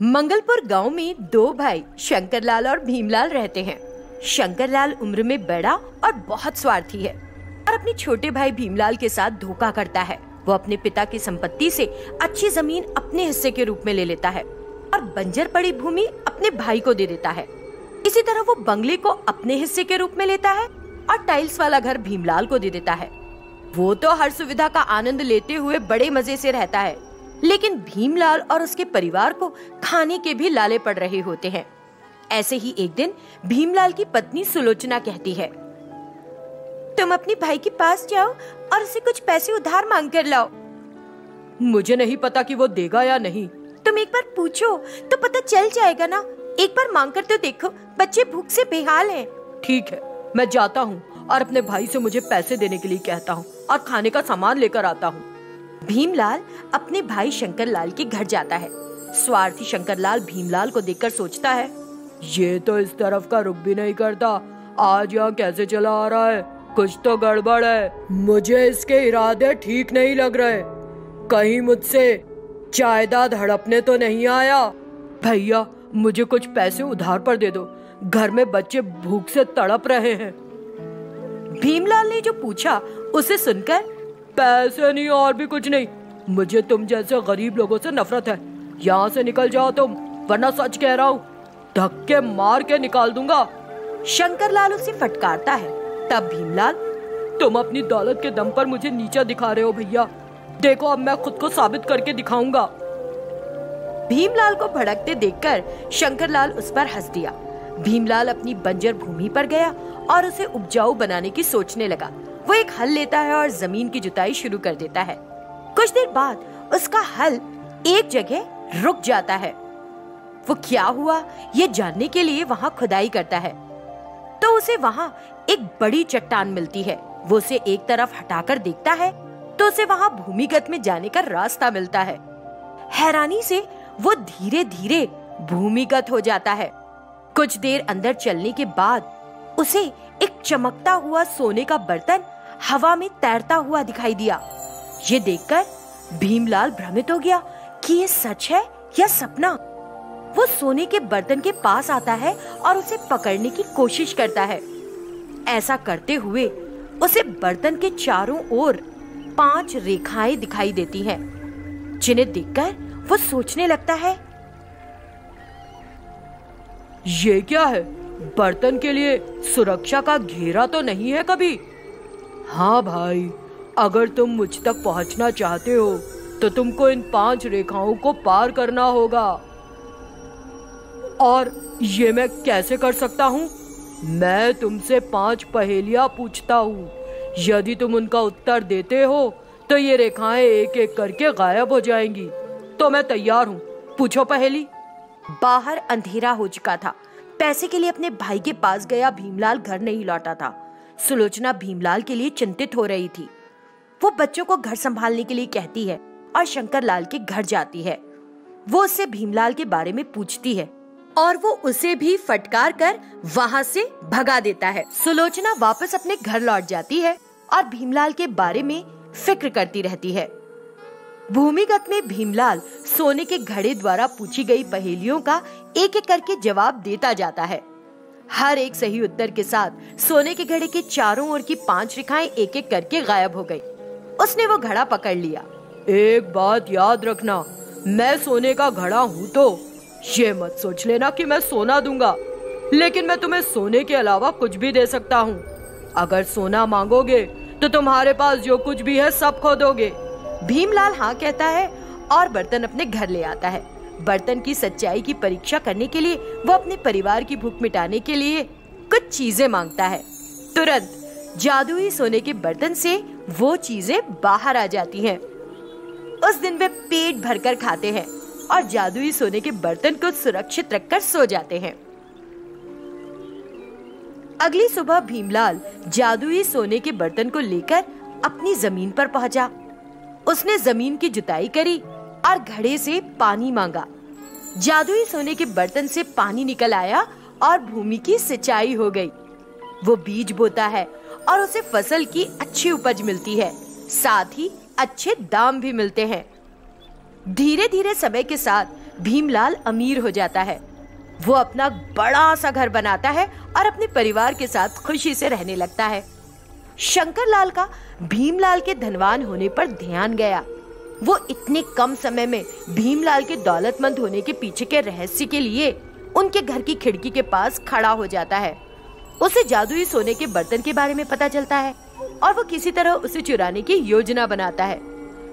मंगलपुर गांव में दो भाई शंकरलाल और भीमलाल रहते हैं। शंकरलाल उम्र में बड़ा और बहुत स्वार्थी है और अपने छोटे भाई भीमलाल के साथ धोखा करता है। वो अपने पिता की संपत्ति से अच्छी जमीन अपने हिस्से के रूप में ले लेता है और बंजर पड़ी भूमि अपने भाई को दे देता है। इसी तरह वो बंगले को अपने हिस्से के रूप में लेता है और टाइल्स वाला घर भीमलाल को दे देता है। वो तो हर सुविधा का आनंद लेते हुए बड़े मजे से रहता है, लेकिन भीमलाल और उसके परिवार को खाने के भी लाले पड़ रहे होते हैं। ऐसे ही एक दिन भीमलाल की पत्नी सुलोचना कहती है, तुम अपने भाई के पास जाओ और उसे कुछ पैसे उधार मांग कर लाओ। मुझे नहीं पता कि वो देगा या नहीं। तुम एक बार पूछो तो पता चल जाएगा ना। एक बार मांग कर तो देखो, बच्चे भूख से बेहाल हैं। ठीक है, मैं जाता हूँ और अपने भाई से मुझे पैसे देने के लिए कहता हूँ और खाने का सामान लेकर आता हूँ। भीमलाल अपने भाई शंकरलाल के घर जाता है। स्वार्थी शंकरलाल भीमलाल को देखकर सोचता है, ये तो इस तरफ का रुख भी नहीं करता, आज यहाँ कैसे चला आ रहा है, कुछ तो गड़बड़ है। मुझे इसके इरादे ठीक नहीं लग रहे। कहीं मुझसे जायदाद हड़पने तो नहीं आया। भैया, मुझे कुछ पैसे उधार पर दे दो, घर में बच्चे भूख से तड़प रहे हैं। भीमलाल ने जो पूछा उसे सुनकर, पैसे नहीं और भी कुछ नहीं, मुझे तुम जैसे गरीब लोगों से नफरत है। यहाँ से निकल जाओ तुम, वरना सच कह रहा हूँ धक्के मार के निकाल दूंगा। शंकरलाल उसे फटकारता है। तब भीमलाल, तुम अपनी दौलत के दम पर मुझे नीचा दिखा रहे हो भैया, देखो अब मैं खुद को साबित करके दिखाऊंगा। भीमलाल को भड़कते देखकर शंकरलाल उस पर हंस दिया। भीमलाल अपनी बंजर भूमि पर गया और उसे उपजाऊ बनाने की सोचने लगा। वो एक हल लेता है और जमीन की जुताई शुरू कर देता है। कुछ देर बाद उसका हल एक जगह रुक जाता है। वो क्या हुआ ये जानने के लिए वहाँ खुदाई करता है तो उसे वहाँ एक बड़ी चट्टान मिलती है। वो उसे एक तरफ हटाकर देखता है तो उसे वहाँ भूमिगत में जाने का रास्ता मिलता है। हैरानी से वो धीरे धीरे भूमिगत हो जाता है। कुछ देर अंदर चलने के बाद उसे एक चमकता हुआ सोने का बर्तन हवा में तैरता हुआ दिखाई दिया। ये देखकर भीमलाल भ्रमित हो गया कि ये सच है या सपना। वो सोने के बर्तन के पास आता है और उसे पकड़ने की कोशिश करता है। ऐसा करते हुए उसे बर्तन के चारों ओर 5 रेखाएं दिखाई देती हैं, जिन्हें देखकर वो सोचने लगता है, ये क्या है? बर्तन के लिए सुरक्षा का घेरा तो नहीं है कभी? हाँ भाई, अगर तुम मुझ तक पहुंचना चाहते हो तो तुमको इन 5 रेखाओं को पार करना होगा। और ये मैं कैसे कर सकता हूँ? मैं तुमसे 5 पहेलियाँ पूछता हूँ। यदि तुम उनका उत्तर देते हो तो ये रेखाएं एक एक करके गायब हो जाएंगी। तो मैं तैयार हूँ, पूछो पहेली। बाहर अंधेरा हो चुका था। पैसे के लिए अपने भाई के पास गया भीमलाल घर नहीं लौटा था। सुलोचना भीमलाल के लिए चिंतित हो रही थी। वो बच्चों को घर संभालने के लिए कहती है और शंकरलाल के घर जाती है। वो उससे भीमलाल के बारे में पूछती है और वो उसे भी फटकार कर वहाँ से भगा देता है। सुलोचना वापस अपने घर लौट जाती है और भीमलाल के बारे में फिक्र करती रहती है। भूमिगत में भीमलाल सोने के घड़े द्वारा पूछी गई पहेलियों का एक एक करके जवाब देता जाता है। हर एक सही उत्तर के साथ सोने के घड़े के चारों ओर की 5 रेखाएं एक एक करके गायब हो गई। उसने वो घड़ा पकड़ लिया। एक बात याद रखना, मैं सोने का घड़ा हूँ तो ये मत सोच लेना कि मैं सोना दूंगा, लेकिन मैं तुम्हें सोने के अलावा कुछ भी दे सकता हूँ। अगर सोना मांगोगे तो तुम्हारे पास जो कुछ भी है सब खो दोगे। भीमलाल हाँ कहता है और बर्तन अपने घर ले आता है। बर्तन की सच्चाई की परीक्षा करने के लिए वो अपने परिवार की भूख मिटाने के लिए कुछ चीजें मांगता है। तुरंत जादुई सोने के बर्तन से वो चीजें बाहर आ जाती हैं। उस दिन वे पेट भरकर खाते हैं और जादुई सोने के बर्तन को सुरक्षित रखकर सो जाते हैं। अगली सुबह भीमलाल जादुई सोने के बर्तन को लेकर अपनी जमीन पर पहुंचा। उसने जमीन की जुताई करी और घड़े से पानी मांगा। जादुई सोने के बर्तन से पानी निकल आया और भूमि की सिंचाई हो गई। वो बीज बोता है और उसे फसल की अच्छी उपज मिलती है, साथ ही अच्छे दाम भी मिलते हैं। धीरे धीरे समय के साथ भीमलाल अमीर हो जाता है। वो अपना बड़ा सा घर बनाता है और अपने परिवार के साथ खुशी से रहने लगता है। शंकरलाल का भीमलाल के धनवान होने पर ध्यान गया। वो इतने कम समय में भीमलाल के दौलतमंद होने के पीछे के रहस्य के लिए उनके घर की खिड़की के पास खड़ा हो जाता है। उसे जादुई सोने के बर्तन के बारे में पता चलता है और वो किसी तरह उसे चुराने की योजना बनाता है।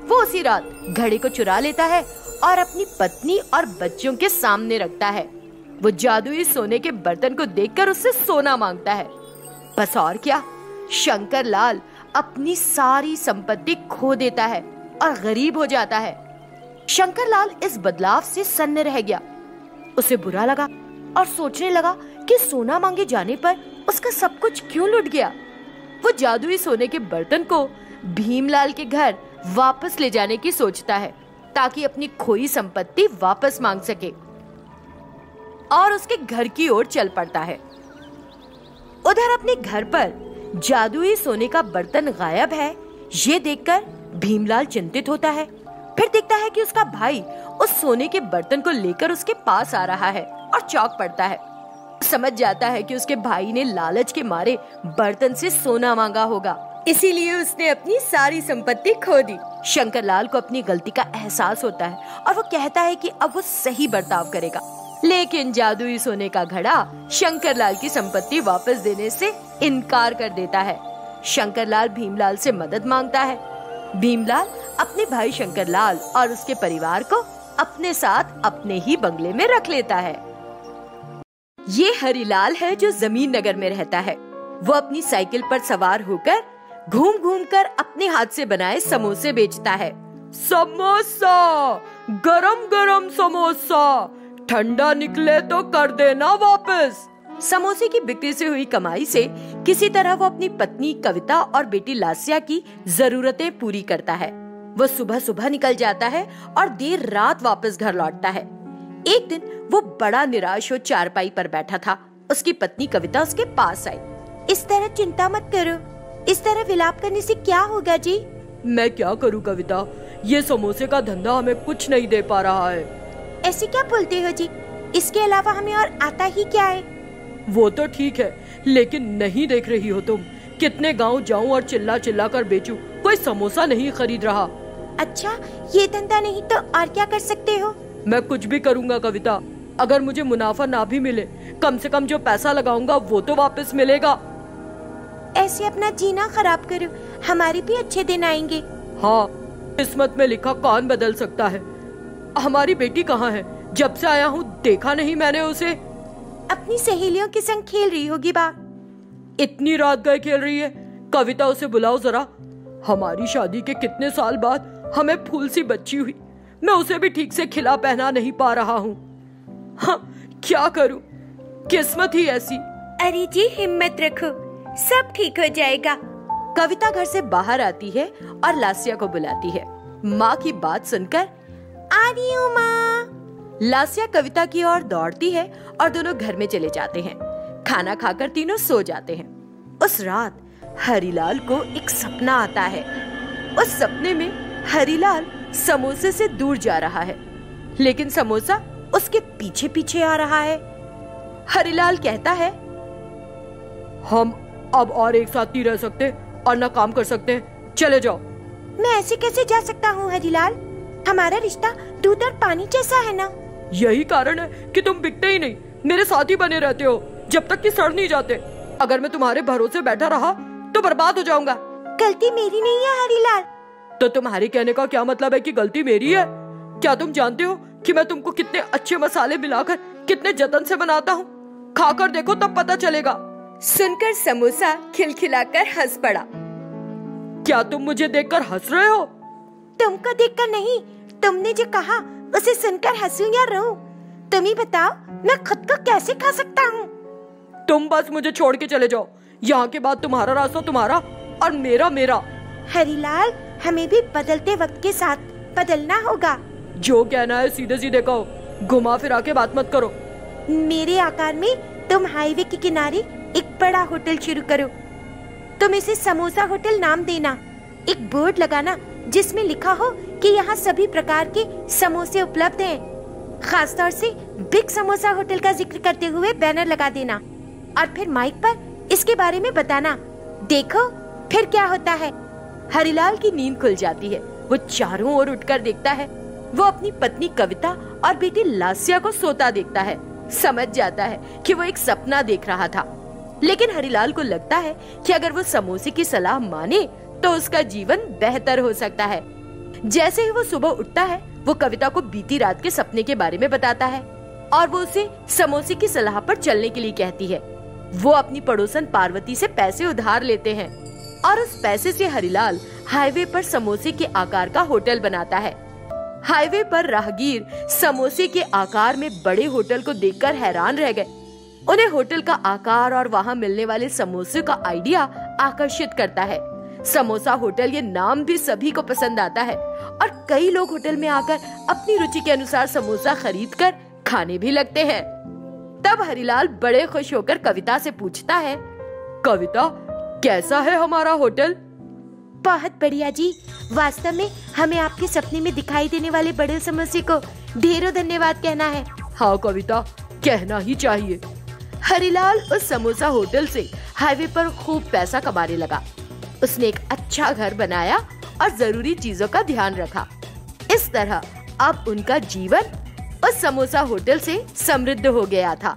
वो उसी रात घड़े को चुरा लेता है और अपनी पत्नी और बच्चों के सामने रखता है। वो जादुई सोने के बर्तन को देखकर उससे सोना मांगता है। बस और क्या, शंकरलाल अपनी सारी संपत्ति खो देता है और गरीब हो जाता है। शंकरलाल इस बदलाव से सन्न रह गया। उसे बुरा लगा और सोचने लगा कि सोना मांगे जाने पर उसका सब कुछ क्यों लुट गया। वो जादुई सोने के बर्तन को भीमलाल के घर वापस ले जाने की सोचता है ताकि अपनी खोई संपत्ति वापस मांग सके और उसके घर की ओर चल पड़ता है। उधर अपने घर पर जादुई सोने का बर्तन गायब है, ये देखकर भीमलाल चिंतित होता है। फिर देखता है कि उसका भाई उस सोने के बर्तन को लेकर उसके पास आ रहा है और चौंक पड़ता है। समझ जाता है कि उसके भाई ने लालच के मारे बर्तन से सोना मांगा होगा, इसीलिए उसने अपनी सारी संपत्ति खो दी। शंकरलाल को अपनी गलती का एहसास होता है और वो कहता है कि अब वो सही बर्ताव करेगा। लेकिन जादुई सोने का घड़ा शंकरलाल की संपत्ति वापस देने से इनकार कर देता है। शंकरलाल भीमलाल से मदद मांगता है। भीमलाल अपने भाई शंकरलाल और उसके परिवार को अपने साथ अपने ही बंगले में रख लेता है। ये हरिलाल है जो जमीन नगर में रहता है। वो अपनी साइकिल पर सवार होकर घूम घूम कर अपने हाथ से बनाए समोसे बेचता है। समोसा, गरम गरम समोसा, ठंडा निकले तो कर देना वापस। समोसे की बिक्री से हुई कमाई से किसी तरह वो अपनी पत्नी कविता और बेटी लास्या की जरूरतें पूरी करता है। वो सुबह सुबह निकल जाता है और देर रात वापस घर लौटता है। एक दिन वो बड़ा निराश हो चारपाई पर बैठा था। उसकी पत्नी कविता उसके पास आई। इस तरह चिंता मत करो, इस तरह विलाप करने से क्या होगा जी? मैं क्या करूं कविता, ये समोसे का धंधा हमें कुछ नहीं दे पा रहा है। ऐसे क्या बोलते हो जी, इसके अलावा हमें और आता ही क्या है? वो तो ठीक है, लेकिन नहीं देख रही हो तुम, कितने गांव जाऊं और चिल्ला चिल्ला कर बेचूं, कोई समोसा नहीं खरीद रहा। अच्छा, ये धंधा नहीं तो और क्या कर सकते हो? मैं कुछ भी करूंगा कविता, अगर मुझे मुनाफा ना भी मिले, कम से कम जो पैसा लगाऊंगा वो तो वापस मिलेगा। ऐसे अपना जीना खराब करो, हमारे भी अच्छे दिन आएंगे। हाँ, किस्मत में लिखा कौन बदल सकता है। हमारी बेटी कहाँ है? जब से आया हूँ देखा नहीं मैंने उसे। अपनी सहेलियों के संग खेल रही होगी बा। इतनी रात गए खेल रही है। कविता, उसे बुलाओ जरा। हमारी शादी के कितने साल बाद हमें फूल सी बच्ची हुई, मैं उसे भी ठीक से खिला पहना नहीं पा रहा हूँ। हाँ, क्या करूँ, किस्मत ही ऐसी। अरे जी हिम्मत रखो, सब ठीक हो जाएगा। कविता घर से बाहर आती है और लास्या को बुलाती है। माँ की बात सुनकर आ रही हूँ माँ। लास्या कविता की ओर दौड़ती है और दोनों घर में चले जाते हैं। खाना खाकर तीनों सो जाते हैं। उस रात हरिलाल को एक सपना आता है। उस सपने में हरिलाल समोसे से दूर जा रहा है, लेकिन समोसा उसके पीछे पीछे आ रहा है। हरिलाल कहता है, हम अब और एक साथ नहीं रह सकते और न काम कर सकते, चले जाओ। मैं ऐसे कैसे जा सकता हूँ हरिलाल, हमारा रिश्ता दूध और पानी जैसा है ना। यही कारण है कि तुम बिकते ही नहीं, मेरे साथ ही बने रहते हो जब तक कि सड़ नहीं जाते। अगर मैं तुम्हारे भरोसे बैठा रहा तो बर्बाद हो जाऊंगा। गलती मेरी नहीं है हरिलाल। तो तुम्हारे कहने का क्या मतलब है कि गलती मेरी है? क्या तुम जानते हो कि मैं तुमको कितने अच्छे मसाले मिलाकर कितने जतन से बनाता हूँ? खाकर देखो तब पता चलेगा। सुनकर समोसा खिलखिलाकर हंस पड़ा। क्या तुम मुझे देखकर हंस रहे हो? तुमको देखकर नहीं, तुमने जो कहा उसे सुनकर हंसूं या रोऊं? तुम ही बताओ, मैं खुद को कैसे खा सकता हूँ? तुम बस मुझे छोड़ के चले जाओ। यहाँ के बाद तुम्हारा रास्ता तुम्हारा और मेरा मेरा। हरिलाल, हमें भी बदलते वक्त के साथ बदलना होगा। जो कहना है सीधे सीधे कहो, घुमा फिरा के बात मत करो। मेरे आकार में तुम हाईवे के किनारे एक बड़ा होटल शुरू करो। तुम इसे समोसा होटल नाम देना। एक बोर्ड लगाना जिसमें लिखा हो कि यहाँ सभी प्रकार के समोसे उपलब्ध हैं। खास तौर से बिग समोसा होटल का जिक्र करते हुए बैनर लगा देना और फिर माइक पर इसके बारे में बताना। देखो फिर क्या होता है। हरिलाल की नींद खुल जाती है। वो चारों ओर उठकर देखता है। वो अपनी पत्नी कविता और बेटी लास्या को सोता देखता है। समझ जाता है कि वो एक सपना देख रहा था, लेकिन हरिलाल को लगता है कि अगर वो समोसे की सलाह माने तो उसका जीवन बेहतर हो सकता है। जैसे ही वो सुबह उठता है, वो कविता को बीती रात के सपने के बारे में बताता है और वो उसे समोसे की सलाह पर चलने के लिए कहती है। वो अपनी पड़ोसन पार्वती से पैसे उधार लेते हैं और उस पैसे से हरिलाल हाईवे पर समोसे के आकार का होटल बनाता है। हाईवे पर राहगीर समोसे के आकार में बड़े होटल को देखकर हैरान रह गए। उन्हें होटल का आकार और वहाँ मिलने वाले समोसे का आइडिया आकर्षित करता है। समोसा होटल ये नाम भी सभी को पसंद आता है और कई लोग होटल में आकर अपनी रुचि के अनुसार समोसा खरीदकर खाने भी लगते हैं। तब हरिलाल बड़े खुश होकर कविता से पूछता है, कविता, कैसा है हमारा होटल? बहुत बढ़िया जी। वास्तव में हमें आपके सपने में दिखाई देने वाले बड़े समोसे को ढेरों धन्यवाद कहना है। हाँ कविता, कहना ही चाहिए। हरिलाल उस समोसा होटल से हाईवे पर खूब पैसा कमाने लगा। उसने एक अच्छा घर बनाया और जरूरी चीजों का ध्यान रखा। इस तरह अब उनका जीवन उस समोसा होटल से समृद्ध हो गया था।